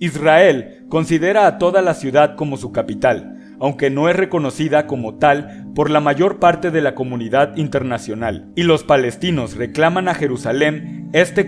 Israel considera a toda la ciudad como su capital, aunque no es reconocida como tal por la mayor parte de la comunidad internacional, y los palestinos reclaman a Jerusalén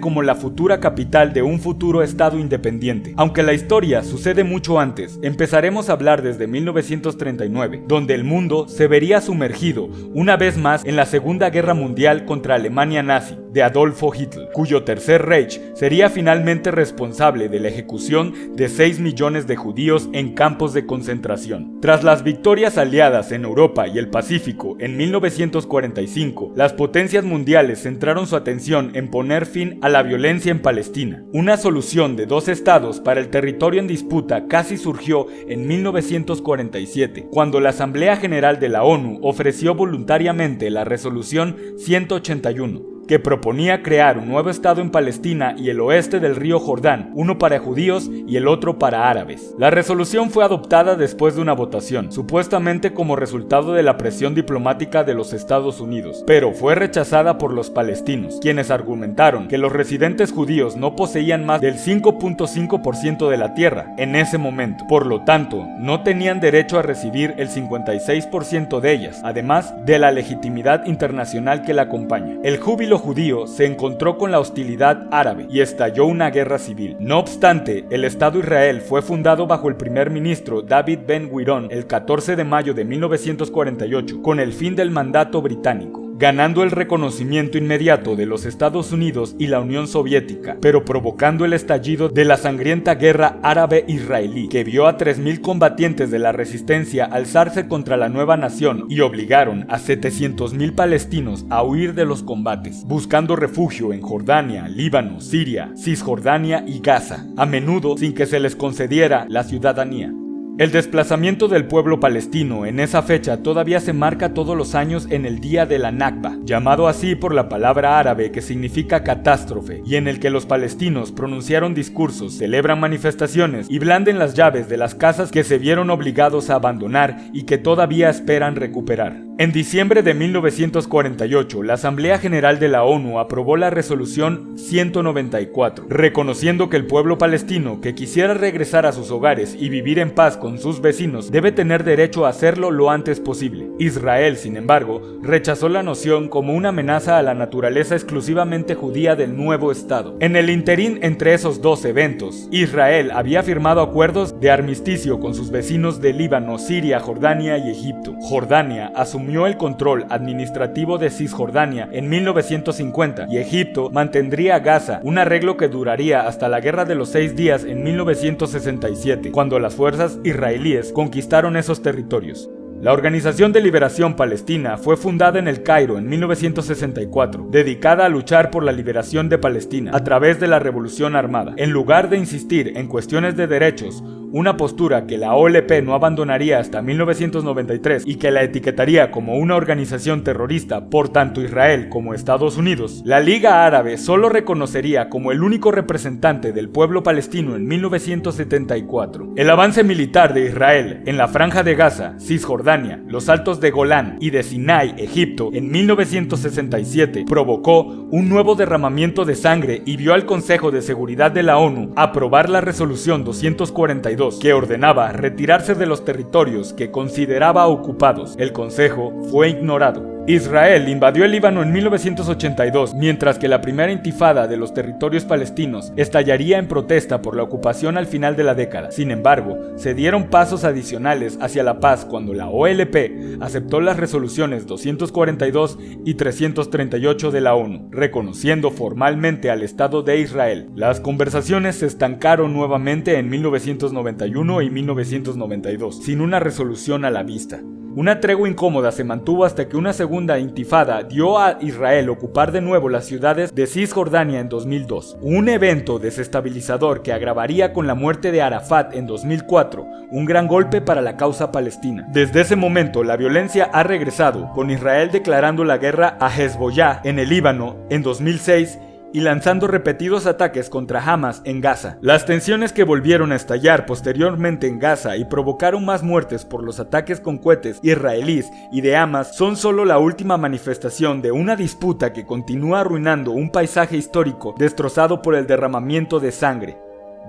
como la futura capital de un futuro estado independiente. Aunque la historia sucede mucho antes, empezaremos a hablar desde 1939, donde el mundo se vería sumergido una vez más en la Segunda Guerra Mundial contra Alemania nazi de Adolfo Hitler, cuyo Tercer Reich sería finalmente responsable de la ejecución de 6 millones de judíos en campos de concentración. Tras las victorias aliadas en Europa y el Pacífico en 1945, las potencias mundiales centraron su atención en poner fin a la violencia en Palestina. Una solución de 2 estados para el territorio en disputa casi surgió en 1947, cuando la Asamblea General de la ONU ofreció voluntariamente la Resolución 181, que proponía crear un nuevo estado en Palestina y el oeste del río Jordán, uno para judíos y el otro para árabes. La resolución fue adoptada después de una votación, supuestamente como resultado de la presión diplomática de los Estados Unidos, pero fue rechazada por los palestinos, quienes argumentaron que los residentes judíos no poseían más del 5.5% de la tierra en ese momento, por lo tanto, no tenían derecho a recibir el 56% de ellas, además de la legitimidad internacional que la acompaña. El júbilo judío se encontró con la hostilidad árabe y estalló una guerra civil. No obstante, el Estado Israel fue fundado bajo el primer ministro David Ben-Gurión el 14 de mayo de 1948 con el fin del mandato británico, ganando el reconocimiento inmediato de los Estados Unidos y la Unión Soviética, pero provocando el estallido de la sangrienta guerra árabe-israelí, que vio a 3.000 combatientes de la resistencia alzarse contra la nueva nación y obligaron a 700.000 palestinos a huir de los combates, buscando refugio en Jordania, Líbano, Siria, Cisjordania y Gaza, a menudo sin que se les concediera la ciudadanía. El desplazamiento del pueblo palestino en esa fecha todavía se marca todos los años en el día de la Nakba, llamado así por la palabra árabe que significa catástrofe, y en el que los palestinos pronunciaron discursos, celebran manifestaciones y blanden las llaves de las casas que se vieron obligados a abandonar y que todavía esperan recuperar. En diciembre de 1948, la Asamblea General de la ONU aprobó la Resolución 194, reconociendo que el pueblo palestino que quisiera regresar a sus hogares y vivir en paz con sus vecinos debe tener derecho a hacerlo lo antes posible. Israel, sin embargo, rechazó la noción como una amenaza a la naturaleza exclusivamente judía del nuevo Estado. En el interín entre esos dos eventos, Israel había firmado acuerdos de armisticio con sus vecinos de Líbano, Siria, Jordania y Egipto. Jordania asumió el control administrativo de Cisjordania en 1950 y Egipto mantendría Gaza, un arreglo que duraría hasta la Guerra de los 6 días en 1967, cuando las fuerzas israelíes conquistaron esos territorios. La Organización de Liberación Palestina fue fundada en El Cairo en 1964, dedicada a luchar por la liberación de Palestina a través de la Revolución Armada. En lugar de insistir en cuestiones de derechos, una postura que la OLP no abandonaría hasta 1993 y que la etiquetaría como una organización terrorista por tanto Israel como Estados Unidos, la Liga Árabe solo reconocería como el único representante del pueblo palestino en 1974. El avance militar de Israel en la Franja de Gaza, Cisjordania, los Altos de Golán y de Sinai, Egipto, en 1967 provocó un nuevo derramamiento de sangre y vio al Consejo de Seguridad de la ONU aprobar la Resolución 242, que ordenaba retirarse de los territorios que consideraba ocupados. El Consejo fue ignorado. Israel invadió el Líbano en 1982, mientras que la primera intifada de los territorios palestinos estallaría en protesta por la ocupación al final de la década. Sin embargo, se dieron pasos adicionales hacia la paz cuando la OLP aceptó las resoluciones 242 y 338 de la ONU, reconociendo formalmente al Estado de Israel. Las conversaciones se estancaron nuevamente en 1991 y 1992, sin una resolución a la vista. Una tregua incómoda se mantuvo hasta que una segunda intifada dio a Israel ocupar de nuevo las ciudades de Cisjordania en 2002, un evento desestabilizador que agravaría con la muerte de Arafat en 2004, un gran golpe para la causa palestina. Desde ese momento la violencia ha regresado, con Israel declarando la guerra a Hezbollah en el Líbano en 2006 y lanzando repetidos ataques contra Hamas en Gaza. Las tensiones que volvieron a estallar posteriormente en Gaza y provocaron más muertes por los ataques con cohetes israelíes y de Hamas son solo la última manifestación de una disputa que continúa arruinando un paisaje histórico destrozado por el derramamiento de sangre.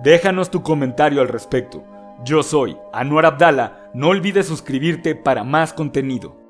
Déjanos tu comentario al respecto. Yo soy Anwar Abdala, no olvides suscribirte para más contenido.